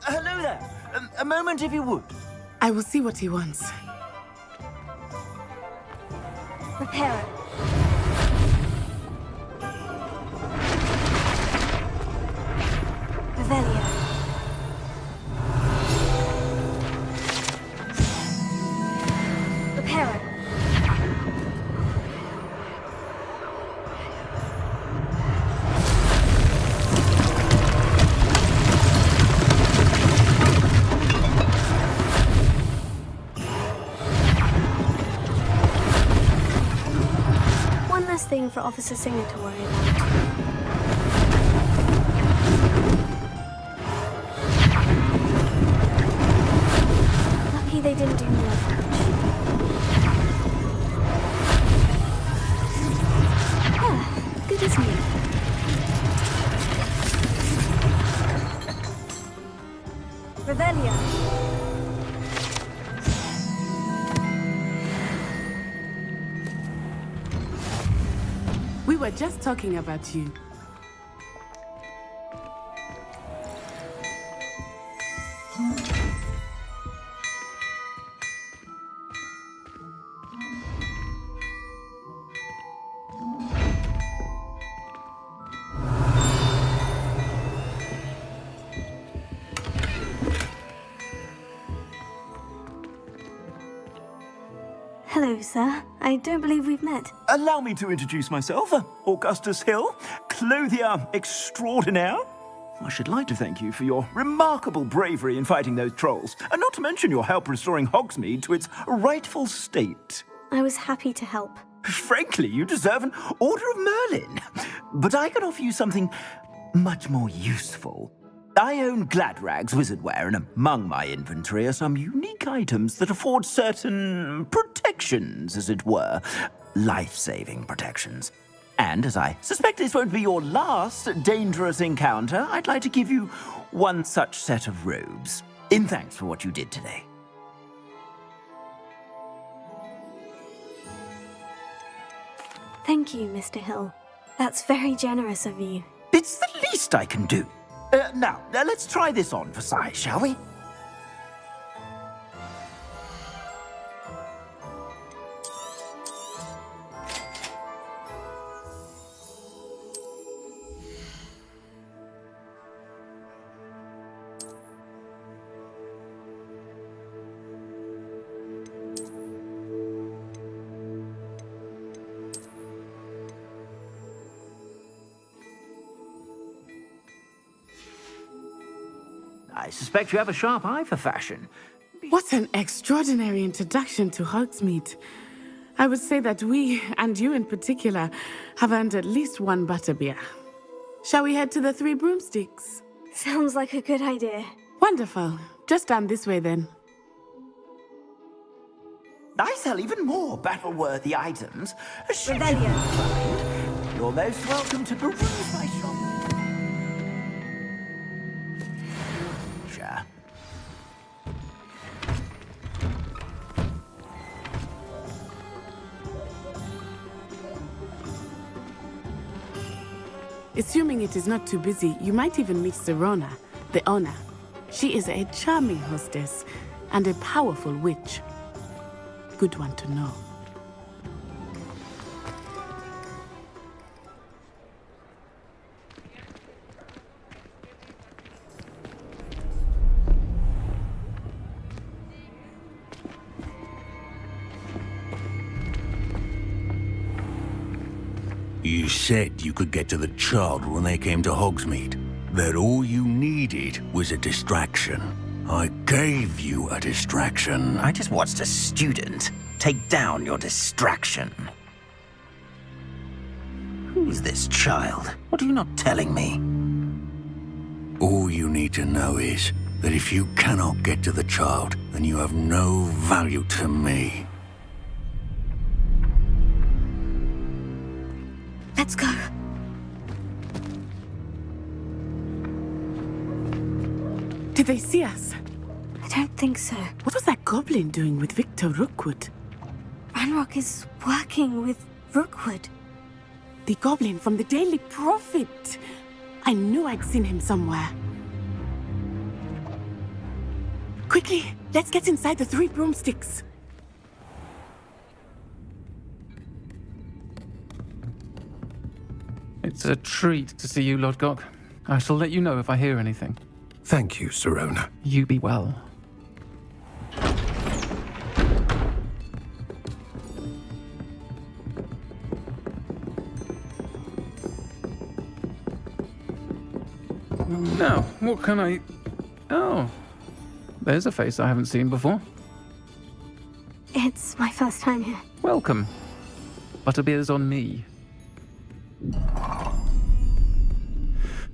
Hello there. A moment, if you would. I will see what he wants. Repair it. Revelio. Repair it. One less thing for Officer Singer to worry about. Lucky they didn't do more damage. Ah, good as new. Revelio. We were just talking about you. Hello, sir. I don't believe we've met. Allow me to introduce myself. Augustus Hill, clothier extraordinaire. I should like to thank you for your remarkable bravery in fighting those trolls, and not to mention your help restoring Hogsmeade to its rightful state. I was happy to help. Frankly, you deserve an Order of Merlin. But I can offer you something much more useful. I own Gladrag's wizardware, and among my inventory are some unique items that afford certain protections, as it were. Life-saving protections. And as I suspect this won't be your last dangerous encounter, I'd like to give you one such set of robes, in thanks for what you did today. Thank you, Mr. Hill. That's very generous of you. It's the least I can do. Now, let's try this on for size, shall we? I suspect you have a sharp eye for fashion. What an extraordinary introduction to Hogsmeade. I would say that we, and you in particular, have earned at least one butterbeer. Shall we head to the Three Broomsticks? Sounds like a good idea. Wonderful. Just down this way then. I sell even more battle-worthy items. Should you Revelio. find, you're most welcome to peruse my shop. Sure. Assuming it is not too busy, you might even meet Serona, the owner. She is a charming hostess and a powerful witch. Good one to know. You said you could get to the child when they came to Hogsmeade. That all you needed was a distraction. I gave you a distraction. I just watched a student take down your distraction. Who's this child? What are you not telling me? All you need to know is that if you cannot get to the child, then you have no value to me. Let's go. Did they see us? I don't think so. What was that goblin doing with Victor Rookwood? Ranrock is working with Rookwood. The goblin from the Daily Prophet. I knew I'd seen him somewhere. Quickly, let's get inside the 3 broomsticks. It's a treat to see you, Lodgok. I shall let you know if I hear anything. Thank you, Sirona. You be well. Now, what can I... Oh, there's a face I haven't seen before. It's my first time here. Welcome. Butterbeer's on me.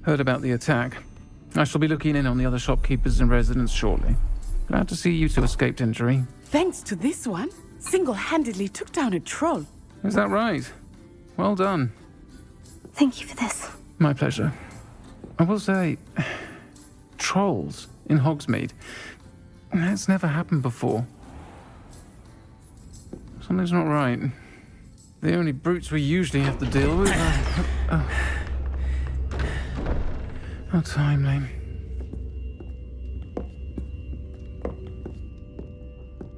Heard about the attack. I shall be looking in on the other shopkeepers and residents shortly. Glad to see you two escaped injury. Thanks to this one, single-handedly took down a troll. Is that right? Well done. Thank you for this. My pleasure. I will say, trolls in Hogsmeade. That's never happened before. Something's not right. The only brutes we usually have to deal with are... How timely.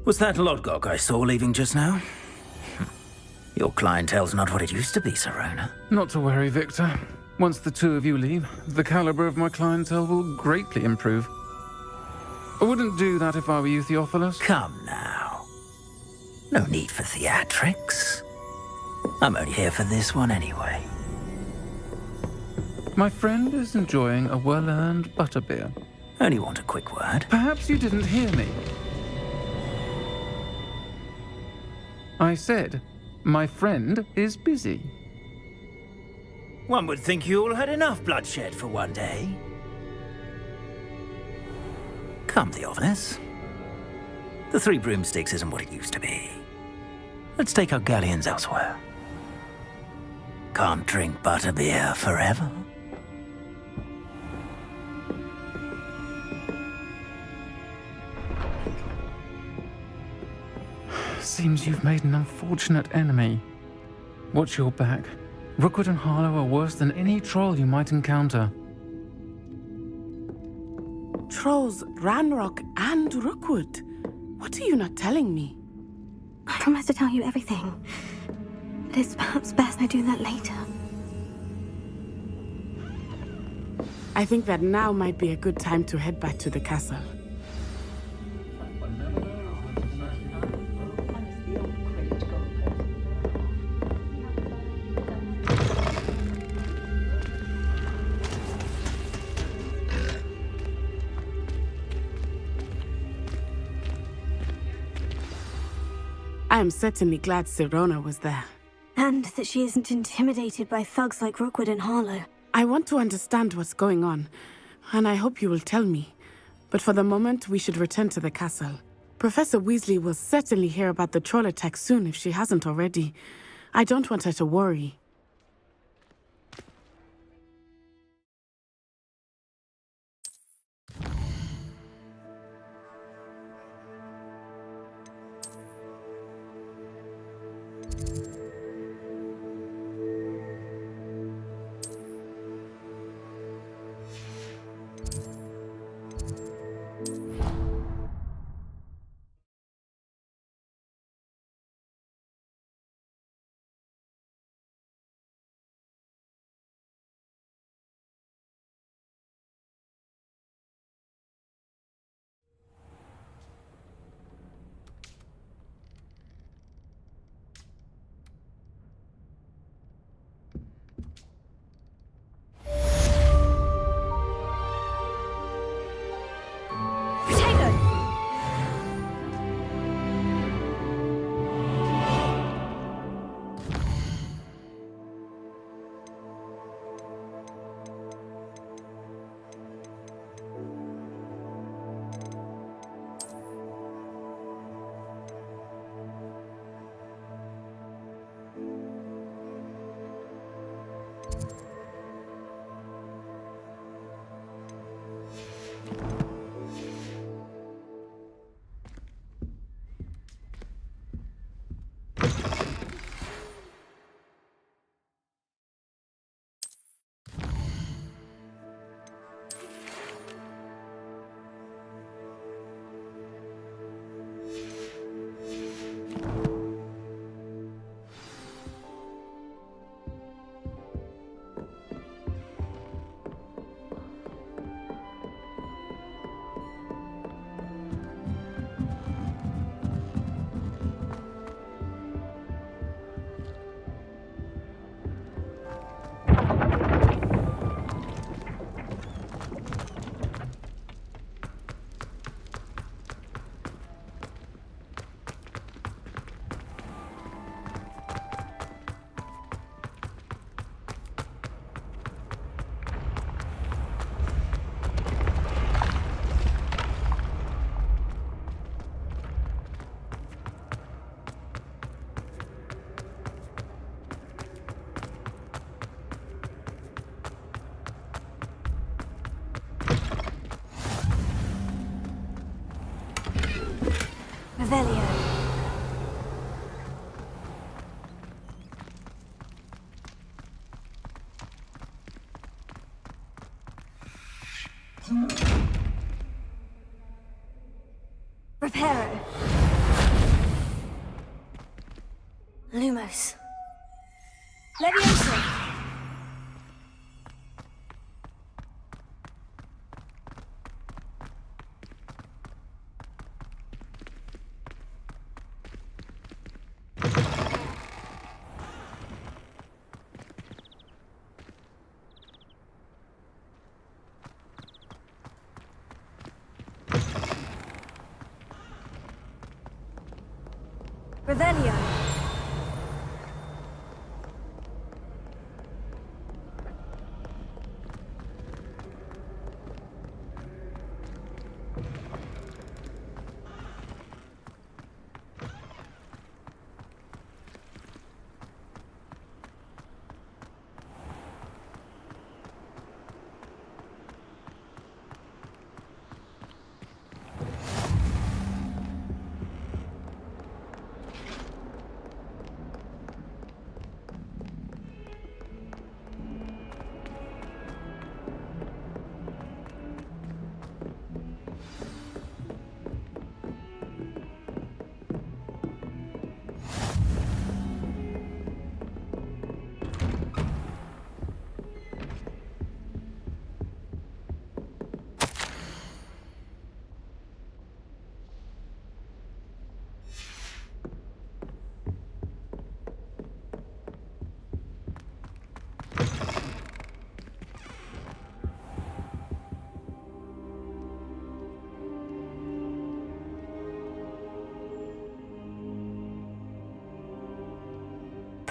Was that Lodgok I saw leaving just now? Your clientele's not what it used to be, Sirona. Not to worry, Victor. Once the two of you leave, the caliber of my clientele will greatly improve. I wouldn't do that if I were you, Theophilus. Come now. No need for theatrics. I'm only here for this one anyway. My friend is enjoying a well-earned butterbeer. Only want a quick word. Perhaps you didn't hear me. I said, my friend is busy. One would think you all had enough bloodshed for one day. Come, Theophilus. The 3 broomsticks isn't what it used to be. Let's take our galleons elsewhere. Can't drink butterbeer forever. Seems you've made an unfortunate enemy. Watch your back. Rookwood and Harlow are worse than any troll you might encounter. Trolls, Ranrock, and Rookwood. What are you not telling me? I promise to tell you everything. But it's perhaps best I do that later. I think that now might be a good time to head back to the castle. I am certainly glad Sirona was there. And that she isn't intimidated by thugs like Rookwood and Harlow. I want to understand what's going on, and I hope you will tell me. But for the moment, we should return to the castle. Professor Weasley will certainly hear about the troll attack soon if she hasn't already. I don't want her to worry. Revelio. Reparo. Lumos. Levioso. Revelio.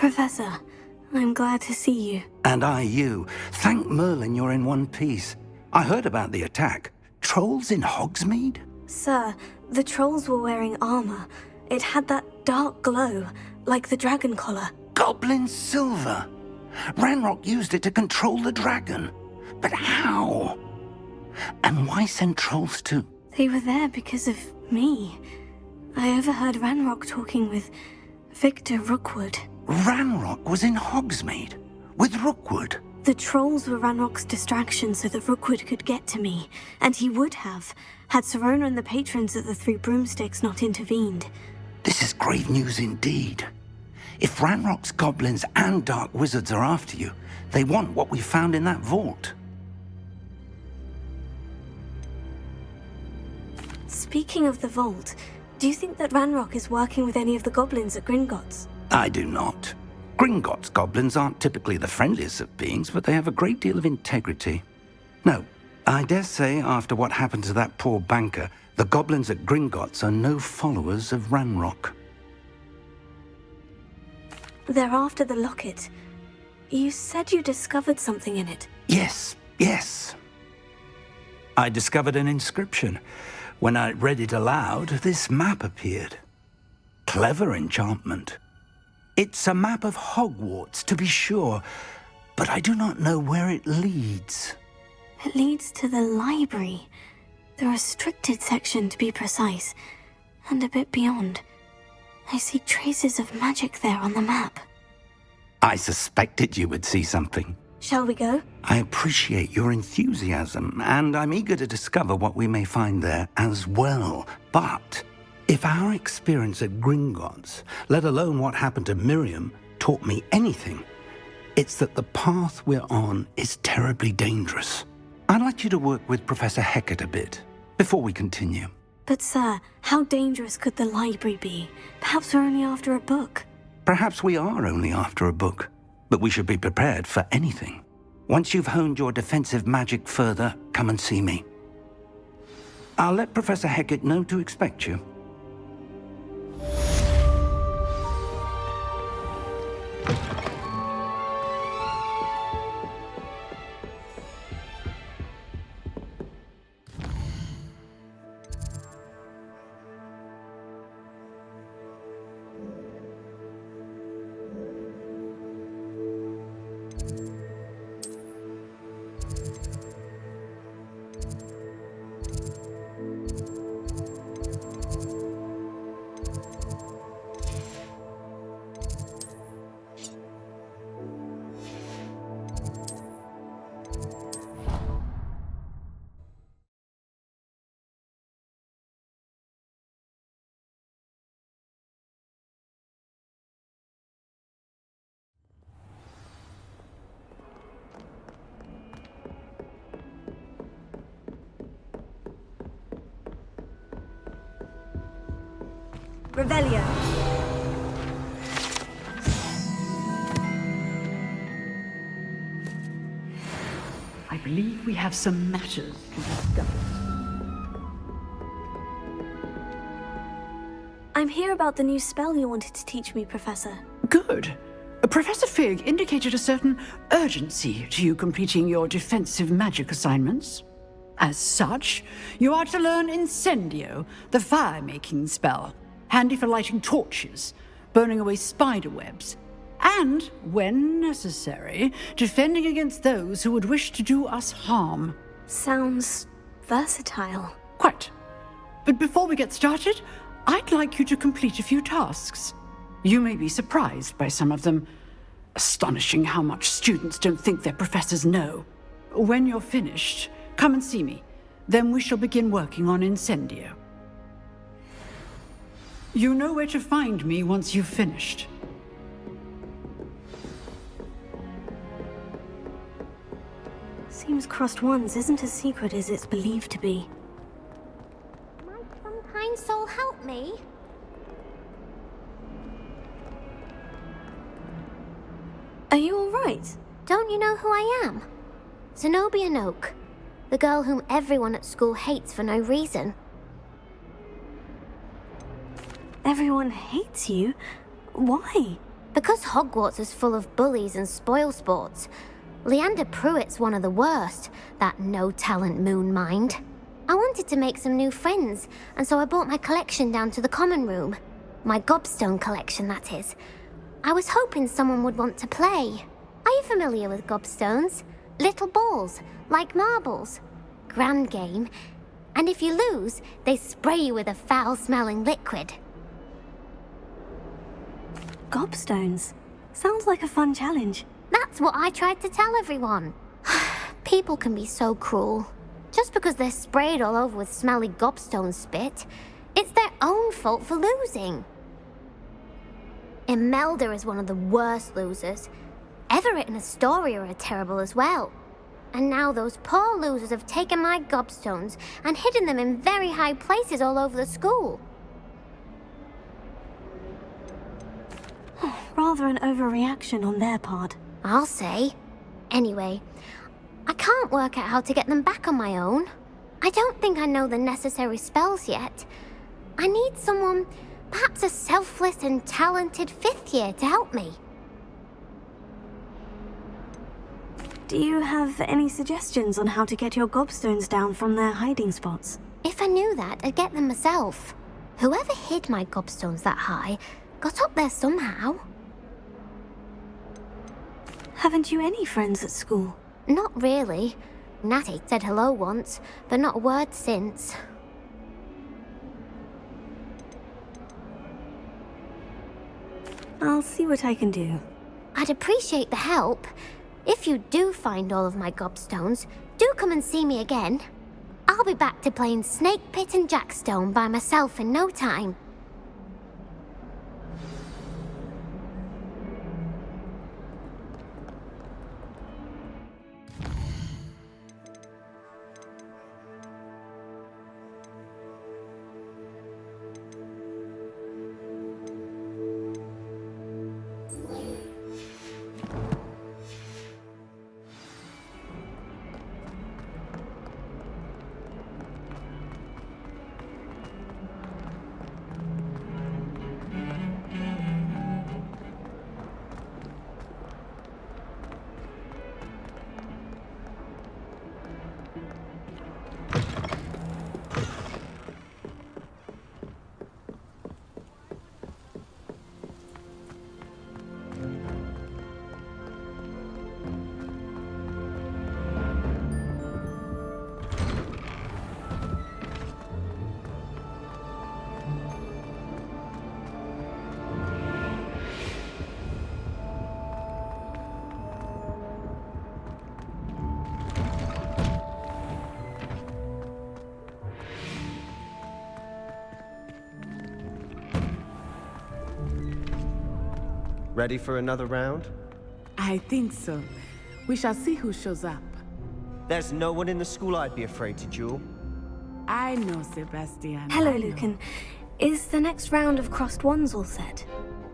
Professor, I'm glad to see you. And I you. Thank Merlin you're in one piece. I heard about the attack. Trolls in Hogsmeade? Sir, the trolls were wearing armor. It had that dark glow, like the dragon collar. Goblin silver. Ranrock used it to control the dragon. But how? And why send trolls too? They were there because of me. I overheard Ranrock talking with Victor Rookwood. Ranrock was in Hogsmeade with Rookwood. The trolls were Ranrock's distraction so that Rookwood could get to me, and he would have, had Sirona and the patrons at the Three Broomsticks not intervened. This is grave news indeed. If Ranrock's goblins and dark wizards are after you, they want what we found in that vault. Speaking of the vault, do you think that Ranrock is working with any of the goblins at Gringotts? I do not. Gringotts goblins aren't typically the friendliest of beings, but they have a great deal of integrity. No, I dare say after what happened to that poor banker, the goblins at Gringotts are no followers of Ranrock. They're after the locket. You said you discovered something in it. Yes. I discovered an inscription. When I read it aloud, this map appeared. Clever enchantment. It's a map of Hogwarts, to be sure, but I do not know where it leads. It leads to the library. The restricted section, to be precise, and a bit beyond. I see traces of magic there on the map. I suspected you would see something. Shall we go? I appreciate your enthusiasm, and I'm eager to discover what we may find there as well. But if our experience at Gringotts, let alone what happened to Miriam, taught me anything, it's that the path we're on is terribly dangerous. I'd like you to work with Professor Hecat a bit before we continue. But sir, how dangerous could the library be? Perhaps we're only after a book. Perhaps we are only after a book, but we should be prepared for anything. Once you've honed your defensive magic further, come and see me. I'll let Professor Hecat know to expect you. Revelio. I believe we have some matters to discuss. I'm here about the new spell you wanted to teach me, Professor. Good. Professor Fig indicated a certain urgency to you completing your defensive magic assignments. As such, you are to learn Incendio, the fire-making spell, handy for lighting torches, burning away spider webs, and, when necessary, defending against those who would wish to do us harm. Sounds versatile. Quite. But before we get started, I'd like you to complete a few tasks. You may be surprised by some of them. Astonishing how much students don't think their professors know. When you're finished, come and see me. Then we shall begin working on Incendio. You know where to find me once you've finished. Seems crossed ones isn't as secret as it's believed to be. Might some kind soul help me? Are you alright? Don't you know who I am? Zenobia Noak, the girl whom everyone at school hates for no reason. Everyone hates you? Why? Because Hogwarts is full of bullies and spoilsports. Leander Pruitt's one of the worst, that no-talent moon mind. I wanted to make some new friends, and so I brought my collection down to the common room. My gobstone collection, that is. I was hoping someone would want to play. Are you familiar with gobstones? Little balls, like marbles. Grand game. And if you lose, they spray you with a foul-smelling liquid. Gobstones. Sounds like a fun challenge. That's what I tried to tell everyone. People can be so cruel. Just because they're sprayed all over with smelly gobstone spit, it's their own fault for losing. Imelda is one of the worst losers. Everett and Astoria are terrible as well. And now those poor losers have taken my gobstones and hidden them in very high places all over the school. Rather an overreaction on their part. I'll say. Anyway, I can't work out how to get them back on my own. I don't think I know the necessary spells yet. I need someone, perhaps a selfless and talented fifth year to help me. Do you have any suggestions on how to get your gobstones down from their hiding spots? If I knew that, I'd get them myself. Whoever hid my gobstones that high got up there somehow. Haven't you any friends at school? Not really. Natty said hello once, but not a word since. I'll see what I can do. I'd appreciate the help. If you do find all of my gobstones, do come and see me again. I'll be back to playing Snake Pit and Jackstone by myself in no time. Ready for another round? I think so. We shall see who shows up. There's no one in the school I'd be afraid to duel. I know, Sebastian. Hello, I know. Lucan. Is the next round of crossed ones all set?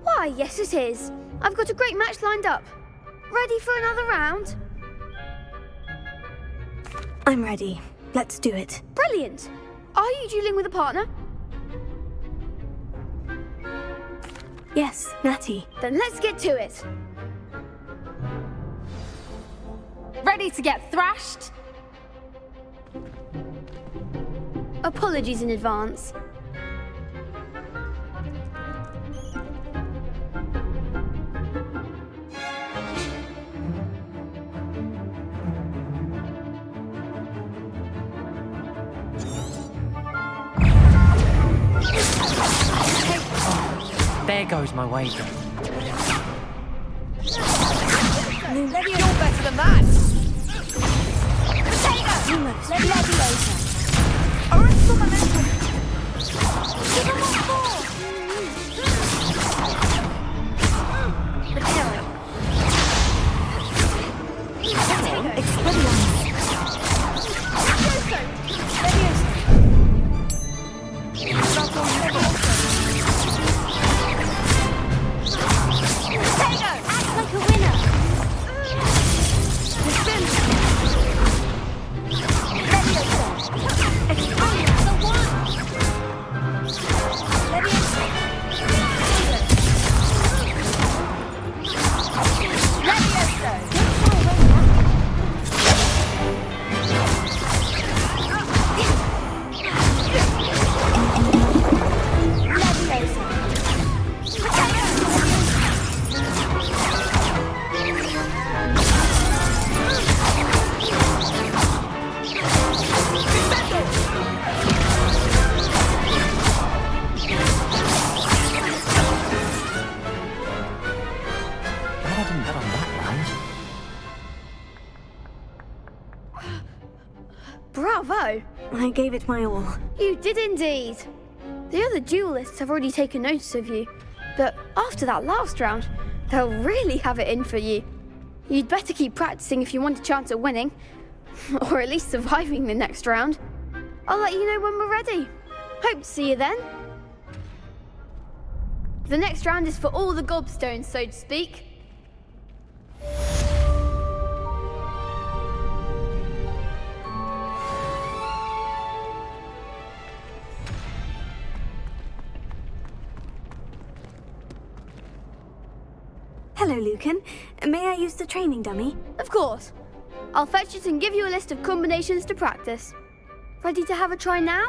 Why, yes it is. I've got a great match lined up. Ready for another round? I'm ready. Let's do it. Brilliant. Are you dueling with a partner? Yes, Natty. Then let's get to it. Ready to get thrashed? Apologies in advance. There goes my wager. You're better than that! Almost. Leviosa! Arrest the momentum! Give him one more! Expelliarmus. Leviosa! Act like a winner. Bravo! I gave it my all. You did indeed. The other duelists have already taken notice of you, but after that last round, they'll really have it in for you. You'd better keep practicing if you want a chance at winning, or at least surviving the next round. I'll let you know when we're ready. Hope to see you then. The next round is for all the gobstones, so to speak. Hello, Lucan. May I use the training dummy? Of course. I'll fetch it and give you a list of combinations to practice. Ready to have a try now?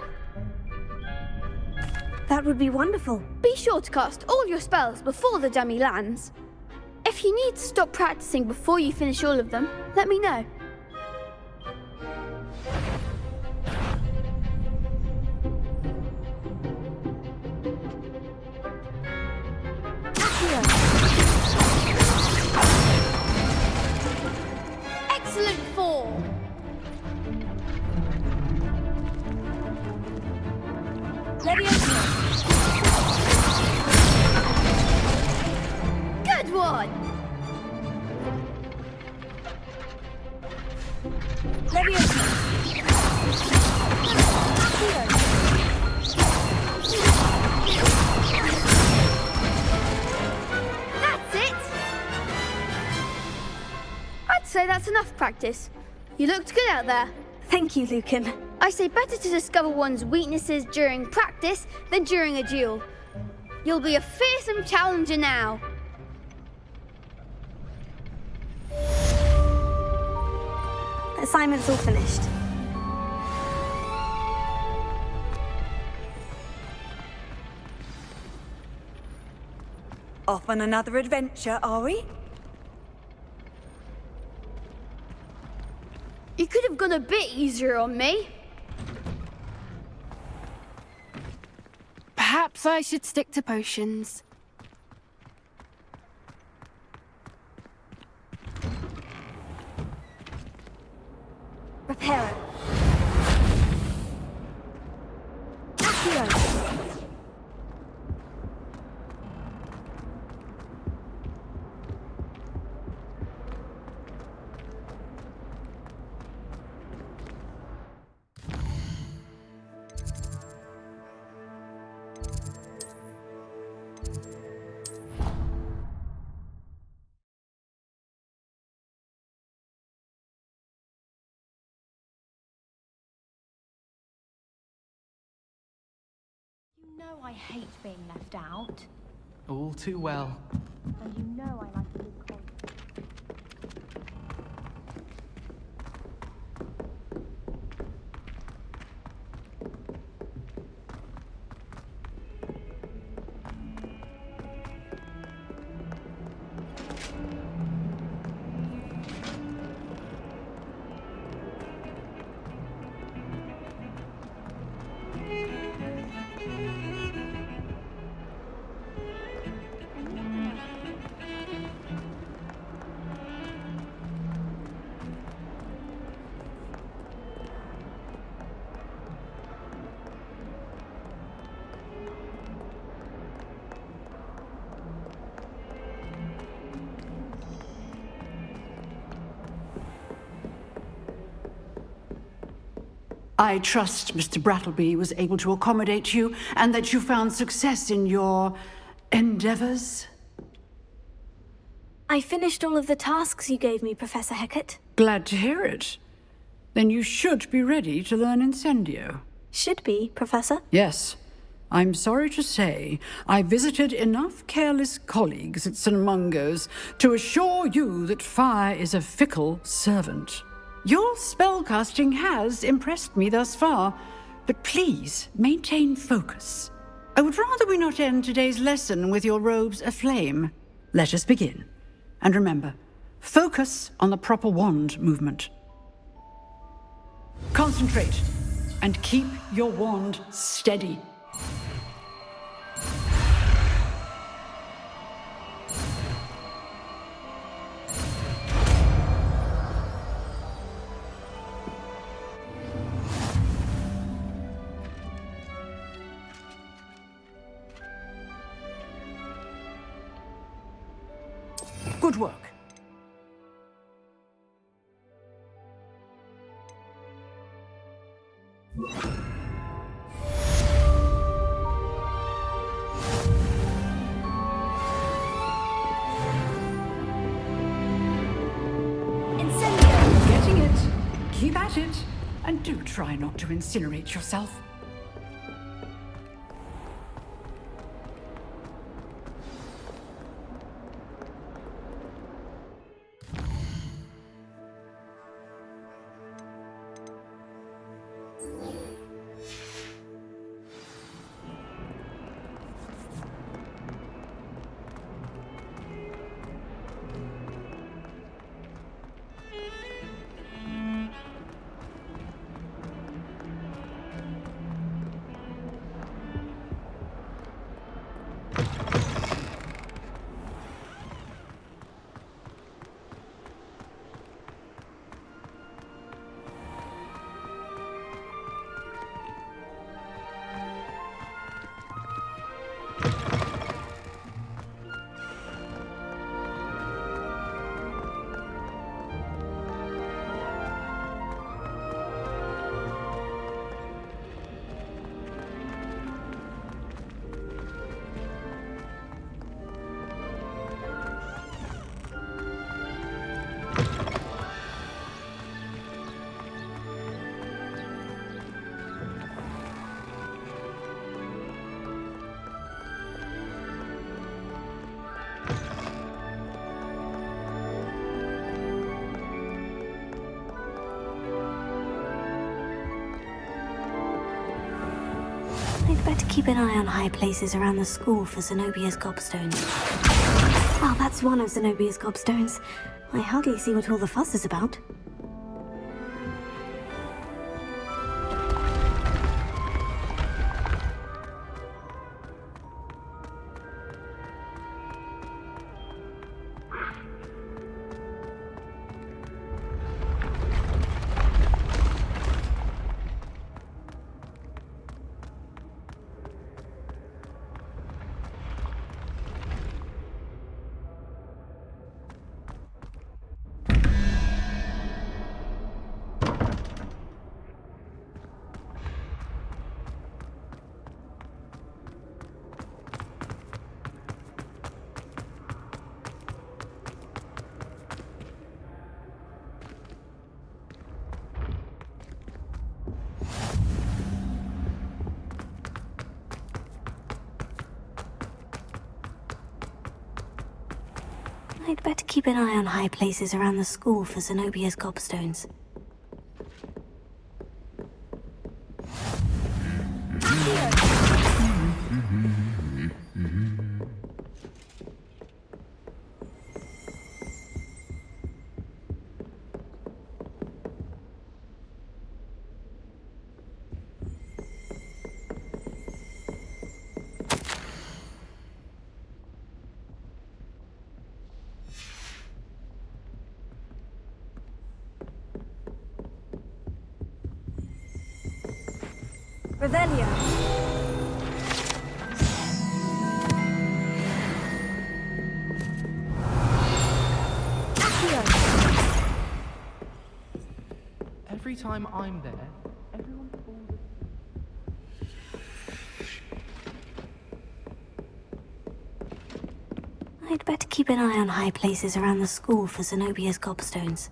That would be wonderful. Be sure to cast all your spells before the dummy lands. If you need to stop practicing before you finish all of them, let me know. Excellent form. Leviosa! Good one. Leviosa! That's it. I'd say that's enough practice. You looked good out there. Thank you, Lucan. I say better to discover one's weaknesses during practice than during a duel. You'll be a fearsome challenger now. Assignment's all finished. Off on another adventure, are we? You could have gone a bit easier on me. Perhaps I should stick to potions. Reparo. know I hate being left out. All too well. And you know I like a good content. I trust Mr. Brattleby was able to accommodate you and that you found success in your endeavors. I finished all of the tasks you gave me, Professor Hecat. Glad to hear it. Then you should be ready to learn Incendio. Should be, Professor. Yes. I'm sorry to say, I visited enough careless colleagues at St. Mungo's to assure you that fire is a fickle servant. Your spellcasting has impressed me thus far, but please maintain focus. I would rather we not end today's lesson with your robes aflame. Let us begin. And remember, focus on the proper wand movement. Concentrate and keep your wand steady. Good work. Getting it. Keep at it. And do try not to incinerate yourself. I'd better keep an eye on high places around the school for Zenobia's gobstones. Well, that's one of Zenobia's gobstones. I hardly see what all the fuss is about. I'd better keep an eye on high places around the school for Zenobia's gobstones. Revelio. Every time I'm there, everyone falls. I'd better keep an eye on high places around the school for Zenobia's gobstones.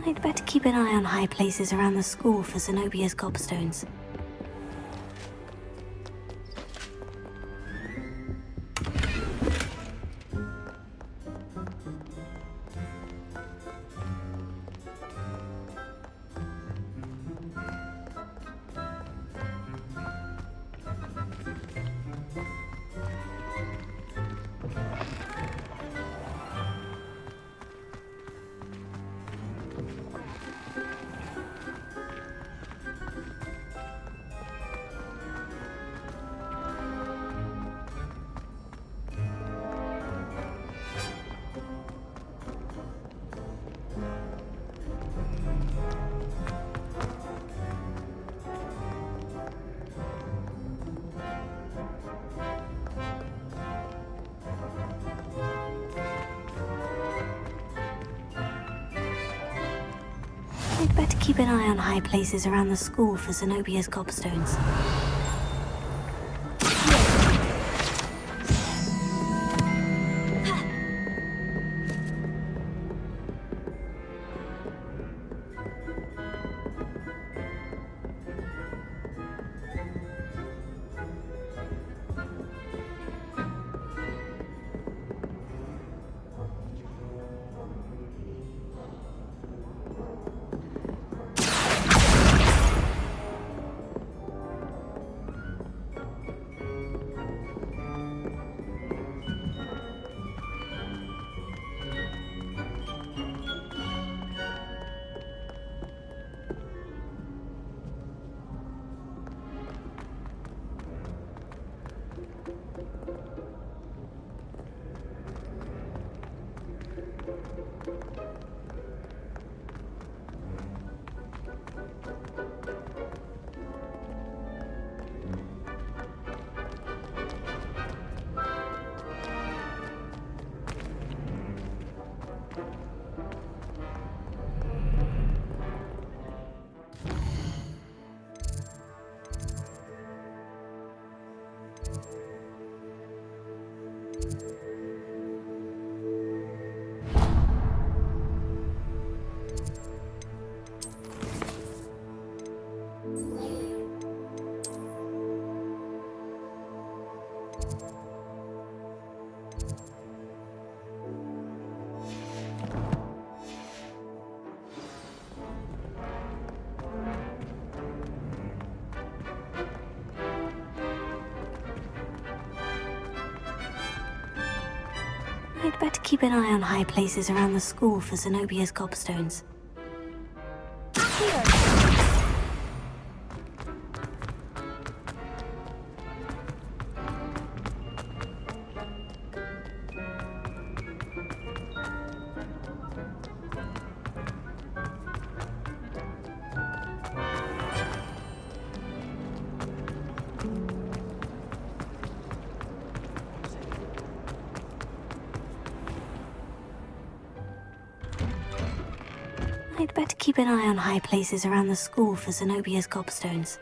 I'd better keep an eye on high places around the school for Zenobia's gobstones. I'd better keep an eye on high places around the school for Zenobia's gobstones. I'd better keep an eye on high places around the school for Zenobia's gobstones. I'd better keep an eye on high places around the school for Zenobia's gobstones.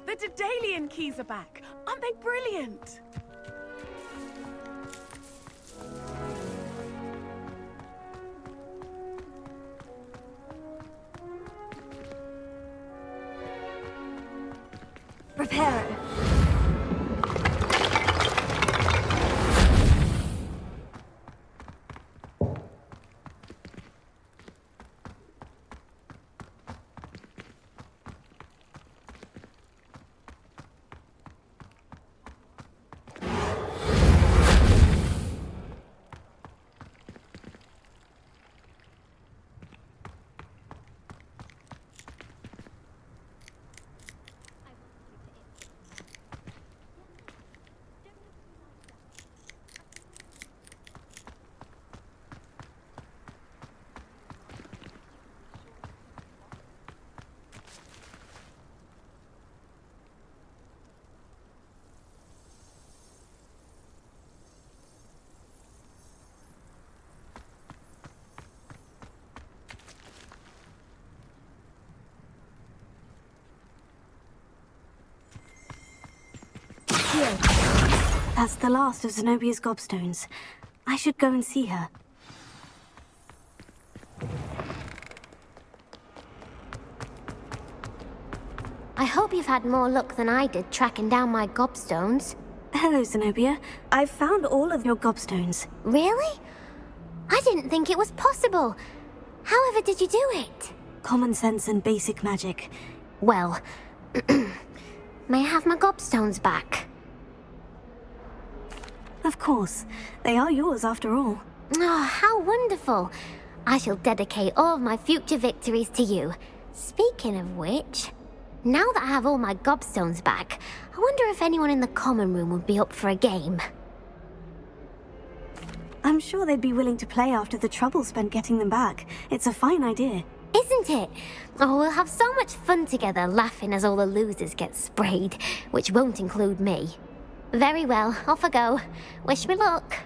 The Daedalian keys are back. Aren't they brilliant? Reparo. Here. That's the last of Zenobia's gobstones. I should go and see her. I hope you've had more luck than I did tracking down my gobstones. Hello, Zenobia. I've found all of your gobstones. Really? I didn't think it was possible. However did you do it? Common sense and basic magic. Well, may I have my gobstones back? Of course. They are yours after all. Oh, how wonderful. I shall dedicate all of my future victories to you. Speaking of which, now that I have all my gobstones back, I wonder if anyone in the common room would be up for a game. I'm sure they'd be willing to play after the trouble spent getting them back. It's a fine idea. Isn't it? Oh, we'll have so much fun together laughing as all the losers get sprayed, which won't include me. Very well, off I go. Wish me luck.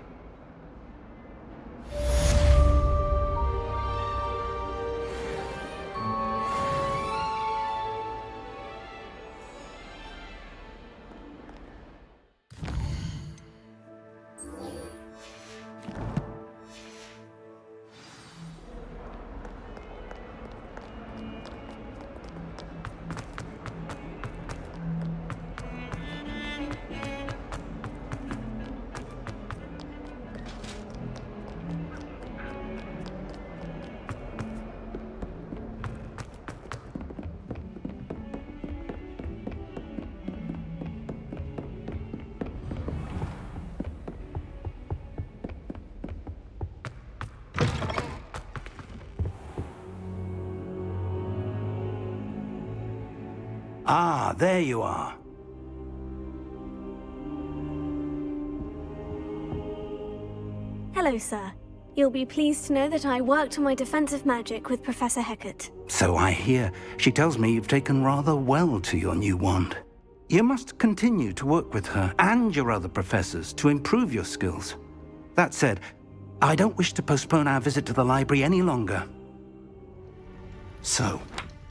Ah, there you are. Hello, sir. You'll be pleased to know that I worked on my defensive magic with Professor Heckert. So I hear. She tells me you've taken rather well to your new wand. You must continue to work with her and your other professors to improve your skills. That said, I don't wish to postpone our visit to the library any longer. So,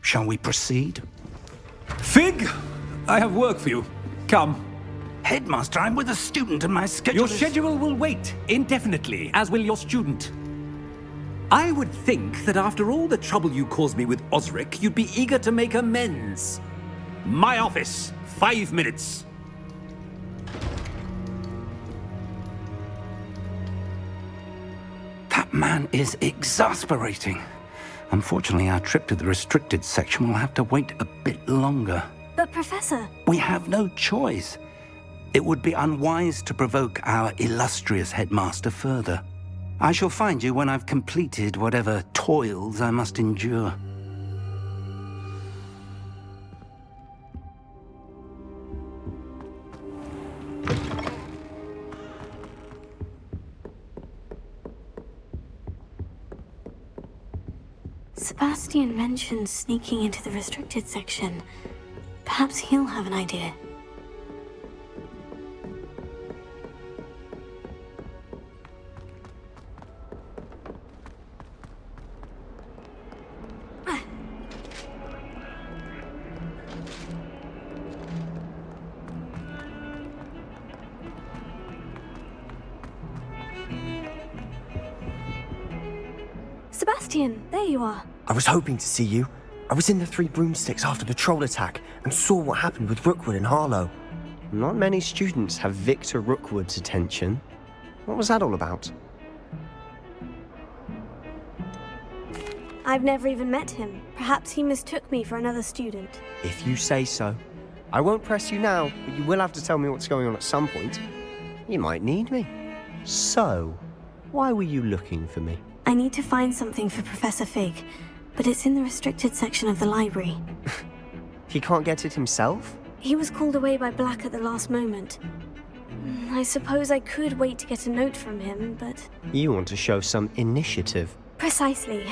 shall we proceed? Fig! I have work for you. Come. Headmaster, I'm with a student and my schedule Your schedule will wait indefinitely, as will your student. I would think that after all the trouble you caused me with Osric, you'd be eager to make amends. My office, 5 minutes. That man is exasperating. Unfortunately, our trip to the restricted section will have to wait a bit longer. But, Professor... We have no choice. It would be unwise to provoke our illustrious headmaster further. I shall find you when I've completed whatever toils I must endure. Sebastian mentioned sneaking into the restricted section. Perhaps he'll have an idea. Sebastian, there you are. I was hoping to see you. I was in the Three Broomsticks after the troll attack and saw what happened with Rookwood and Harlow. Not many students have Victor Rookwood's attention. What was that all about? I've never even met him. Perhaps he mistook me for another student. If you say so. I won't press you now, but you will have to tell me what's going on at some point. You might need me. So, why were you looking for me? I need to find something for Professor Fig, but it's in the restricted section of the library. He can't get it himself? He was called away by Black at the last moment. I suppose I could wait to get a note from him, but... You want to show some initiative. Precisely.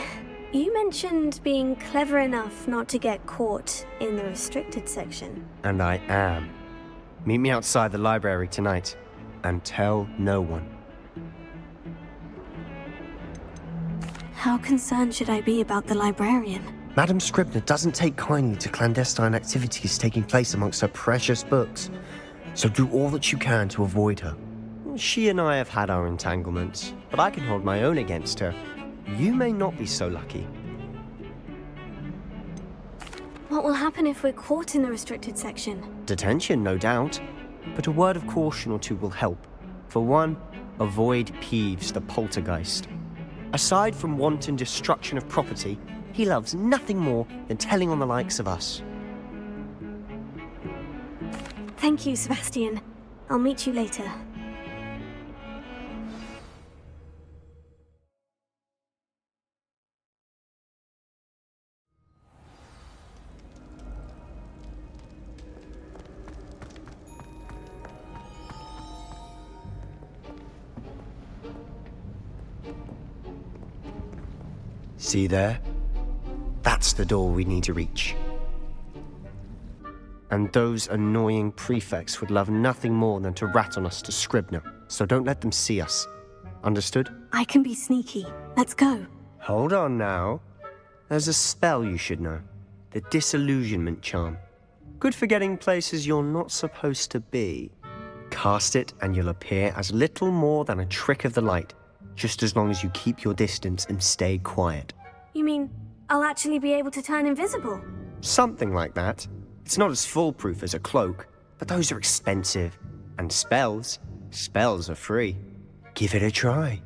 You mentioned being clever enough not to get caught in the restricted section. And I am. Meet me outside the library tonight, and tell no one. How concerned should I be about the librarian? Madam Scribner doesn't take kindly to clandestine activities taking place amongst her precious books, so do all that you can to avoid her. She and I have had our entanglements, but I can hold my own against her. You may not be so lucky. What will happen if we're caught in the restricted section? Detention, no doubt, but a word of caution or two will help. For one, avoid Peeves, the poltergeist. Aside from wanton destruction of property, he loves nothing more than telling on the likes of us. Thank you, Sebastian. I'll meet you later. See there? That's the door we need to reach. And those annoying prefects would love nothing more than to rat on us to Scribner, so don't let them see us. Understood? I can be sneaky. Let's go. Hold on now. There's a spell you should know. The Disillusionment Charm. Good for getting places you're not supposed to be. Cast it and you'll appear as little more than a trick of the light, just as long as you keep your distance and stay quiet. You mean I'll actually be able to turn invisible? Something like that. It's not as foolproof as a cloak, but those are expensive. And spells are free. Give it a try.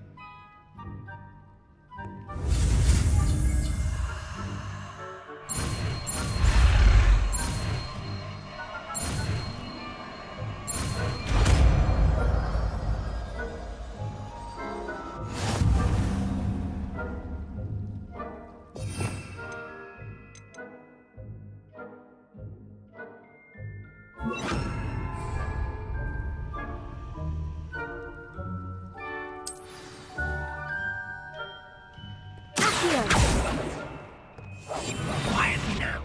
Quietly now.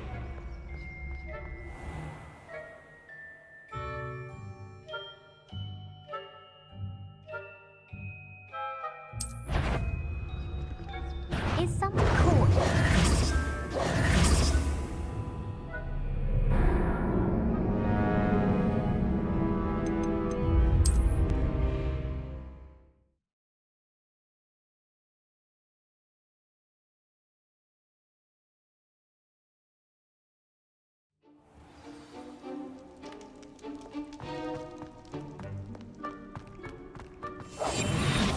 Is someone caught?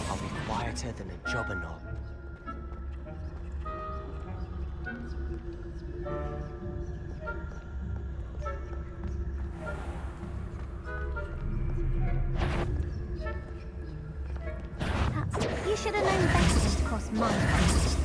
I'll be quieter than a jobberknoll. You should have known better than to cross my path.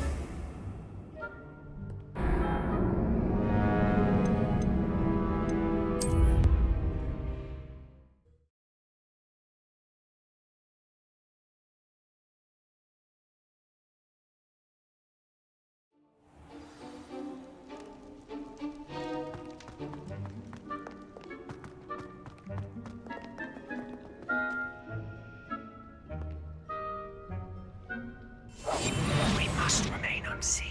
We must remain unseen.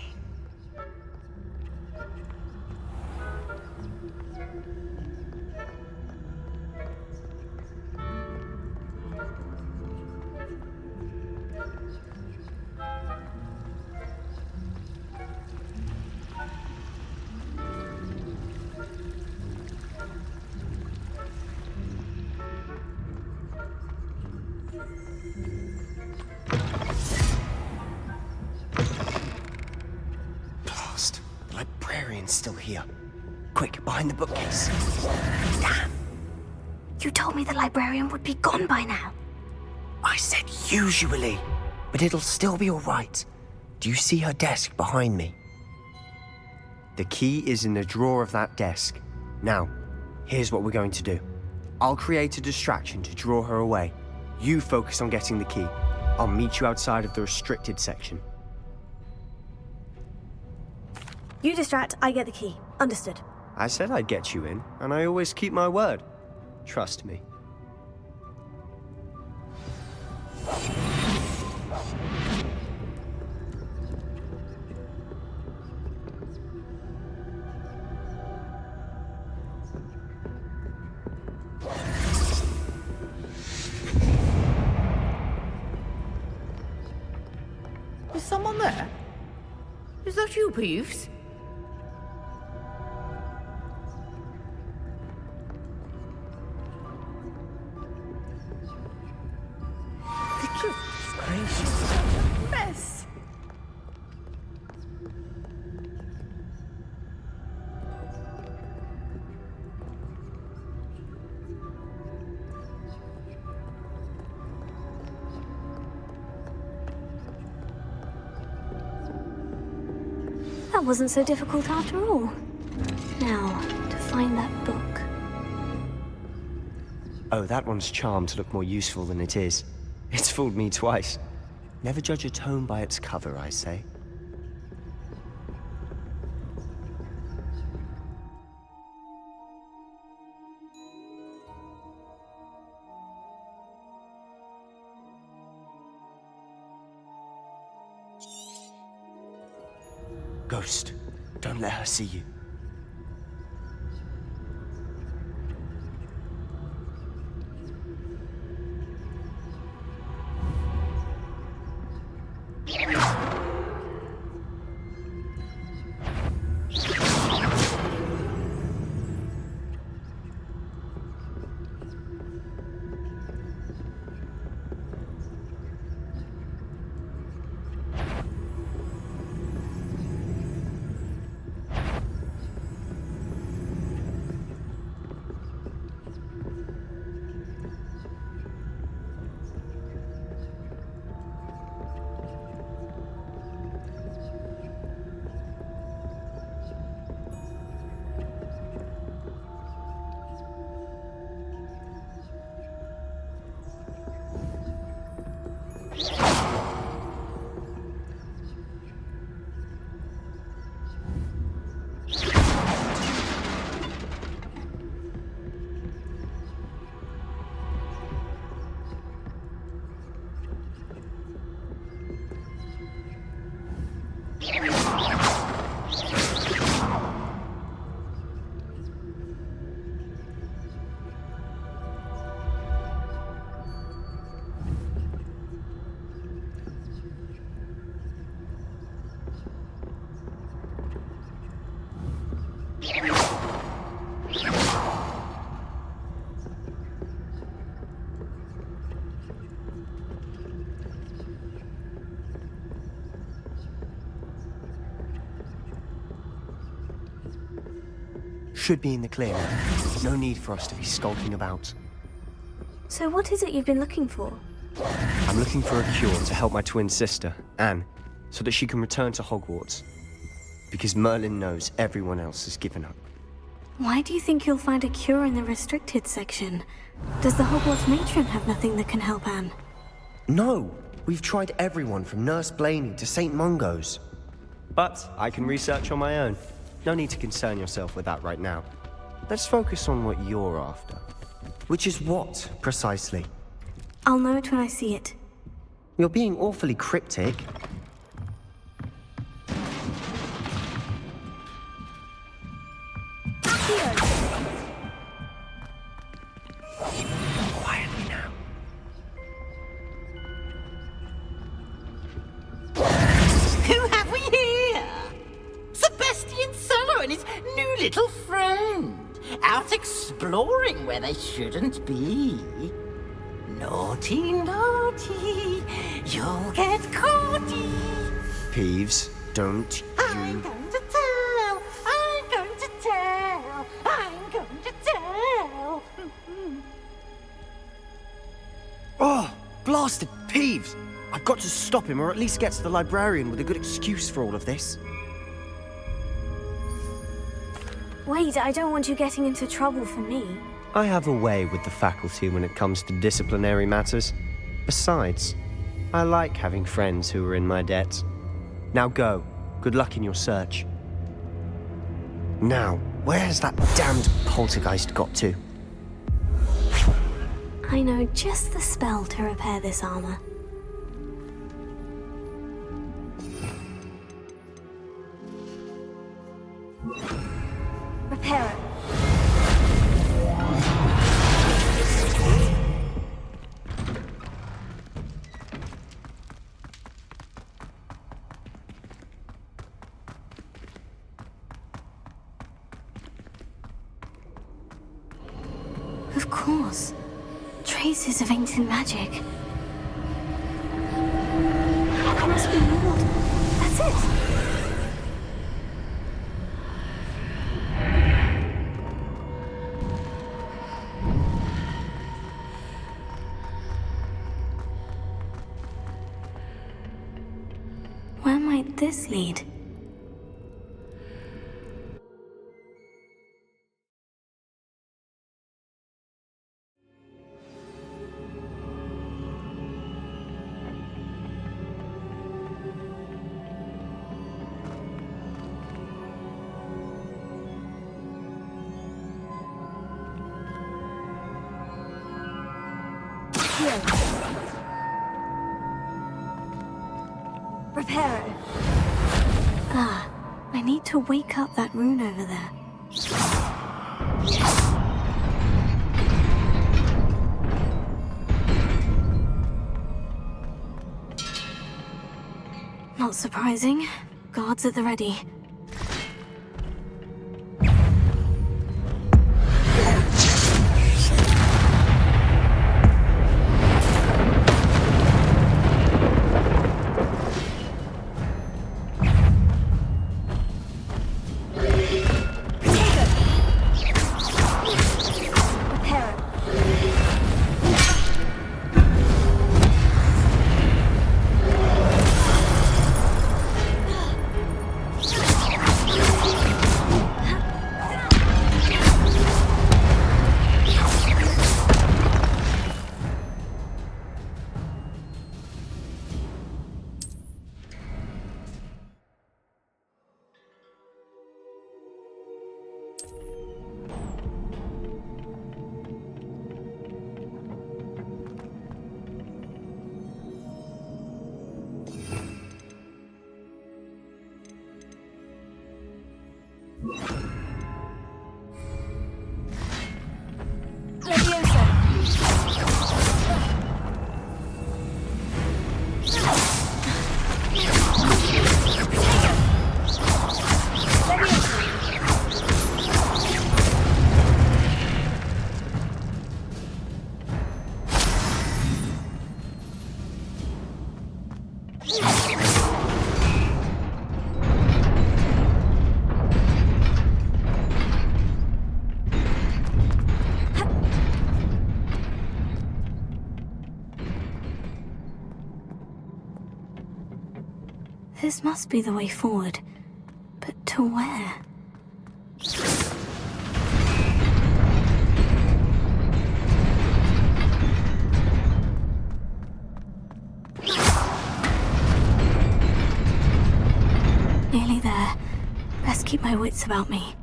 librarian's still here. Quick, behind the bookcase. Damn. You told me the librarian would be gone by now. I said usually, but it'll still be all right. Do you see her desk behind me? The key is in the drawer of that desk. Now, here's what we're going to do. I'll create a distraction to draw her away. You focus on getting the key. I'll meet you outside of the restricted section. You distract, I get the key. Understood. I said I'd get you in, and I always keep my word. Trust me. Is someone there? Is that you, Peeves? Mess. That wasn't so difficult after all. Now, to find that book. Oh, that one's charmed to look more useful than it is. It's fooled me twice. Never judge a tome by its cover, I say. Ghost, don't let her see you. Should be in the clear now. No need for us to be skulking about. So what is it you've been looking for? I'm looking for a cure to help my twin sister, Anne, so that she can return to Hogwarts. Because Merlin knows everyone else has given up. Why do you think you'll find a cure in the restricted section? Does the Hogwarts matron have nothing that can help Anne? No! We've tried everyone from Nurse Blaney to St. Mungo's. But I can research on my own. No need to concern yourself with that right now. Let's focus on what you're after. Which is what, precisely? I'll know it when I see it. You're being awfully cryptic. Quietly now. Who have we here? Sebastian Solo and his new little friend. Out exploring where they shouldn't be. Naughty, naughty. You'll get caughty. Peeves, don't I'm you... going to tell. I'm blasted Peeves! I've got to stop him, or at least get to the librarian with a good excuse for all of this. Wait, I don't want you getting into trouble for me. I have a way with the faculty when it comes to disciplinary matters. Besides, I like having friends who are in my debt. Now go. Good luck in your search. Now, where's that damned poltergeist got to? I know just the spell to repair this armor. Repair it. Of course. Traces of ancient magic. It must be Lord. That's it! Where might this lead? Repair it. Ah, I need to wake up that rune over there. Not surprising. Guards at the ready. This must be the way forward. But to where? Nearly there. Best keep my wits about me.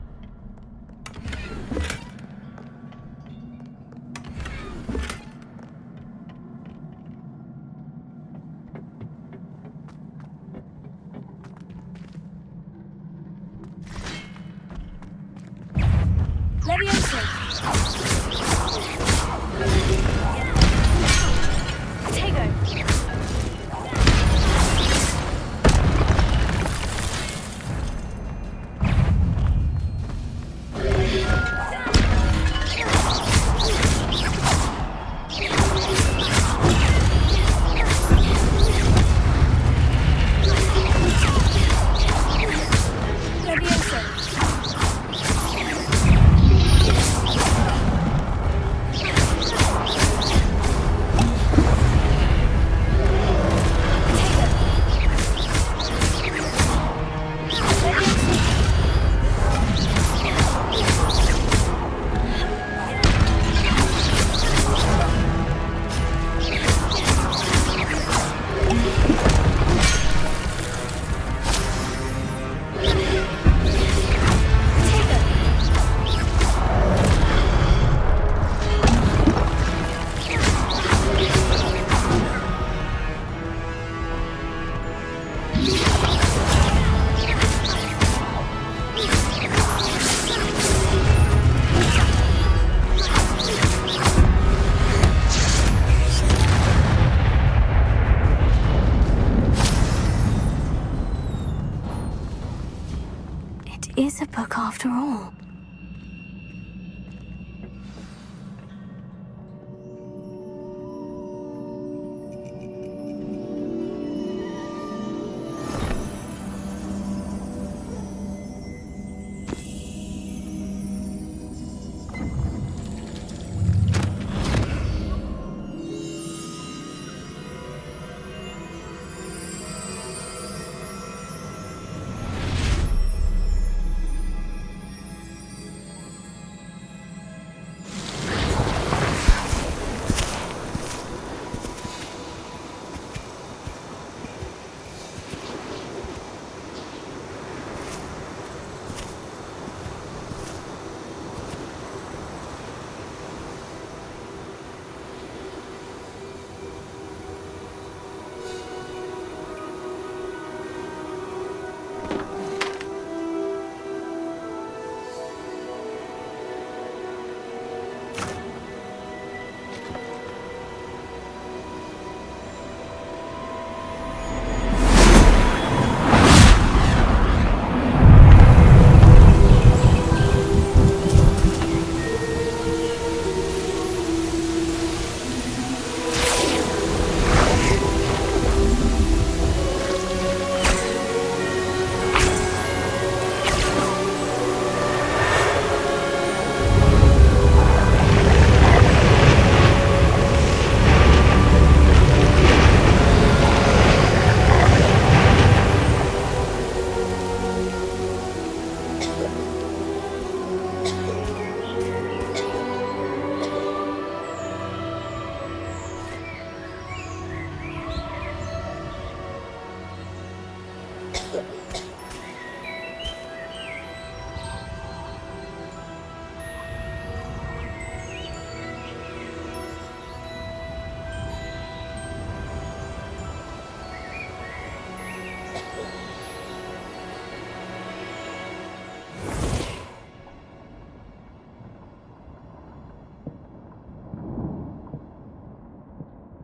a book after all.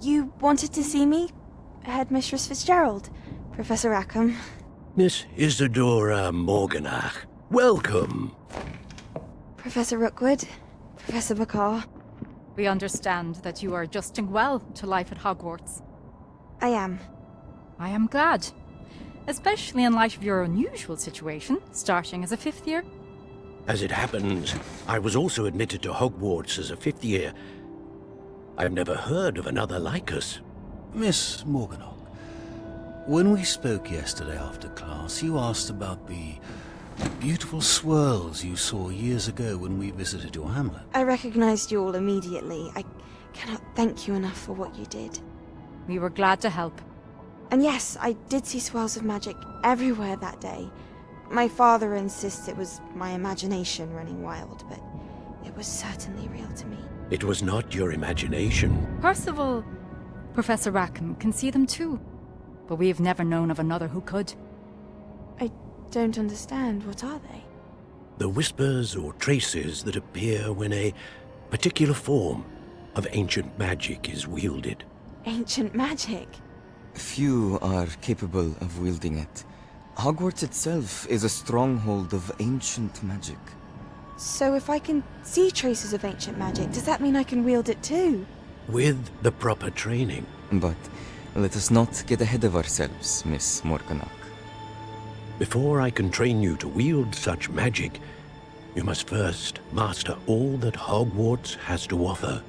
You wanted to see me? Headmistress Fitzgerald, Professor Rackham. Miss Isadora Morganach, welcome. Professor Rookwood, Professor Bakar. We understand that you are adjusting well to life at Hogwarts. I am. I am glad. Especially in light of your unusual situation, starting as a 5th year. As it happens, I was also admitted to Hogwarts as a 5th year. I've never heard of another like us. Miss Morganach, when we spoke yesterday after class, you asked about the beautiful swirls you saw years ago when we visited your hamlet. I recognized you all immediately. I cannot thank you enough for what you did. We were glad to help. And yes, I did see swirls of magic everywhere that day. My father insists it was my imagination running wild, but it was certainly real to me. It was not your imagination. Percival, Professor Rackham can see them too. But we have never known of another who could. I don't understand. What are they? The whispers or traces that appear when a particular form of ancient magic is wielded. Ancient magic? Few are capable of wielding it. Hogwarts itself is a stronghold of ancient magic. So if I can see traces of ancient magic, does that mean I can wield it too? With the proper training. But let us not get ahead of ourselves, Miss Morganach. Before I can train you to wield such magic, you must first master all that Hogwarts has to offer.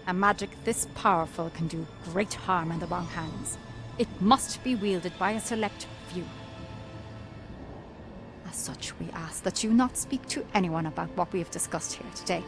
A magic this powerful can do great harm in the wrong hands. It must be wielded by a select few. As such, we ask that you not speak to anyone about what we have discussed here today.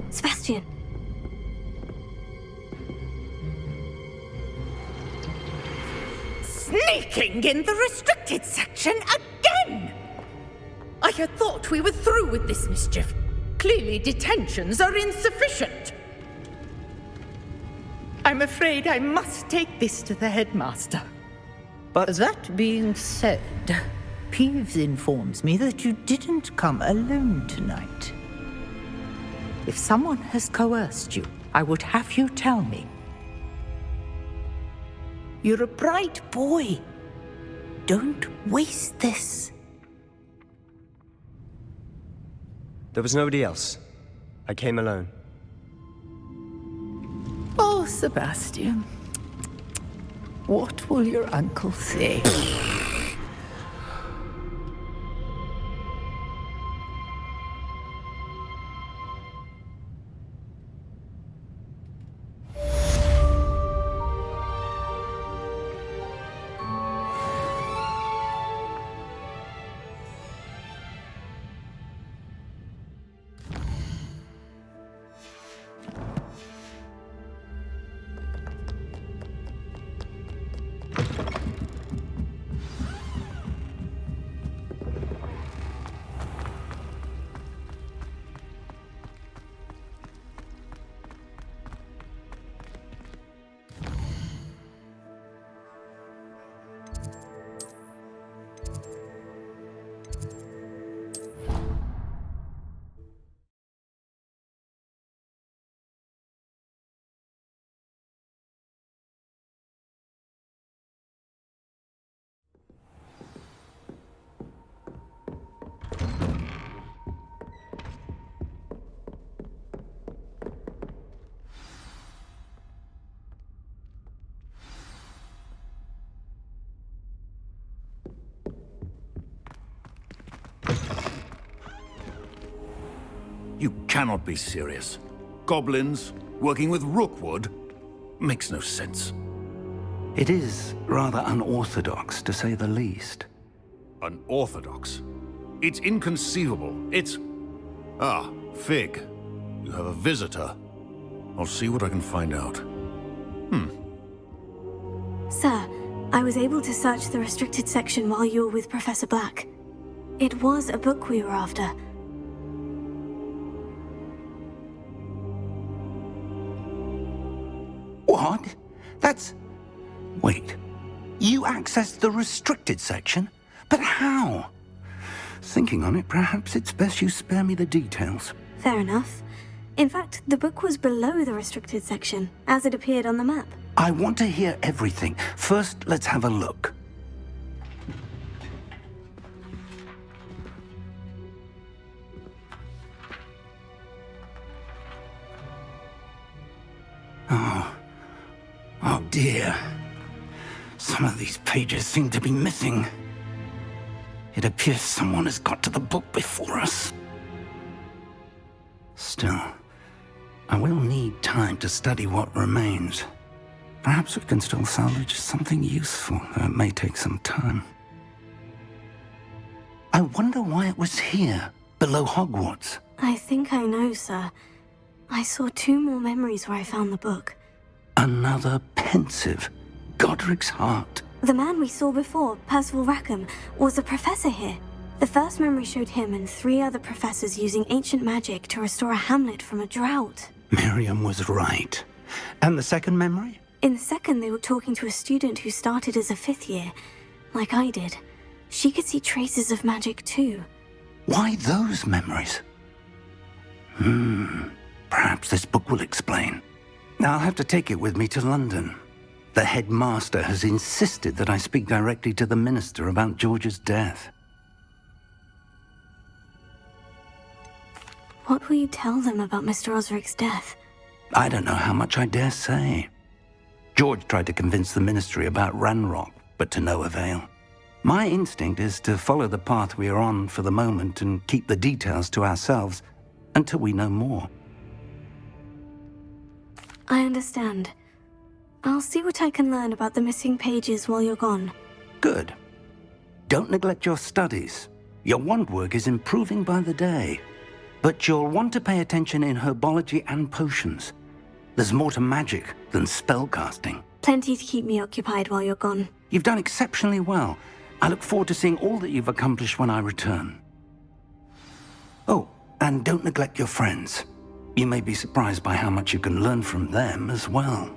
Sebastian. Sneaking in the restricted section again! I had thought we were through with this mischief. Clearly detentions are insufficient. I'm afraid I must take this to the headmaster. But that being said, Peeves informs me that you didn't come alone tonight. If someone has coerced you, I would have you tell me. You're a bright boy. Don't waste this. There was nobody else. I came alone. Oh, Sebastian. What will your uncle say? You cannot be serious. Goblins working with Rookwood makes no sense. It is rather unorthodox, to say the least. Unorthodox? It's inconceivable. It's... Ah, Fig. You have a visitor. I'll see what I can find out. Sir, I was able to search the restricted section while you were with Professor Black. It was a book we were after. What? That's... Wait. You accessed the restricted section? But how? Thinking on it, perhaps it's best you spare me the details. Fair enough. In fact, the book was below the restricted section, as it appeared on the map. I want to hear everything. First, let's have a look. Oh dear. Some of these pages seem to be missing. It appears someone has got to the book before us. Still, I will need time to study what remains. Perhaps we can still salvage something useful, though it may take some time. I wonder why it was here, below Hogwarts. I think I know, sir. I saw 2 more memories where I found the book. Another pensive. Godric's heart. The man we saw before, Percival Rackham, was a professor here. The first memory showed him and 3 other professors using ancient magic to restore a hamlet from a drought. Miriam was right. And the second memory? In the second, they were talking to a student who started as a 5th year, like I did. She could see traces of magic too. Why those memories? Perhaps this book will explain. I'll have to take it with me to London. The headmaster has insisted that I speak directly to the minister about George's death. What will you tell them about Mr. Osric's death? I don't know how much I dare say. George tried to convince the ministry about Ranrock, but to no avail. My instinct is to follow the path we are on for the moment and keep the details to ourselves until we know more. I understand. I'll see what I can learn about the missing pages while you're gone. Good. Don't neglect your studies. Your wand work is improving by the day. But you'll want to pay attention in herbology and potions. There's more to magic than spellcasting. Plenty to keep me occupied while you're gone. You've done exceptionally well. I look forward to seeing all that you've accomplished when I return. Oh, and don't neglect your friends. You may be surprised by how much you can learn from them as well.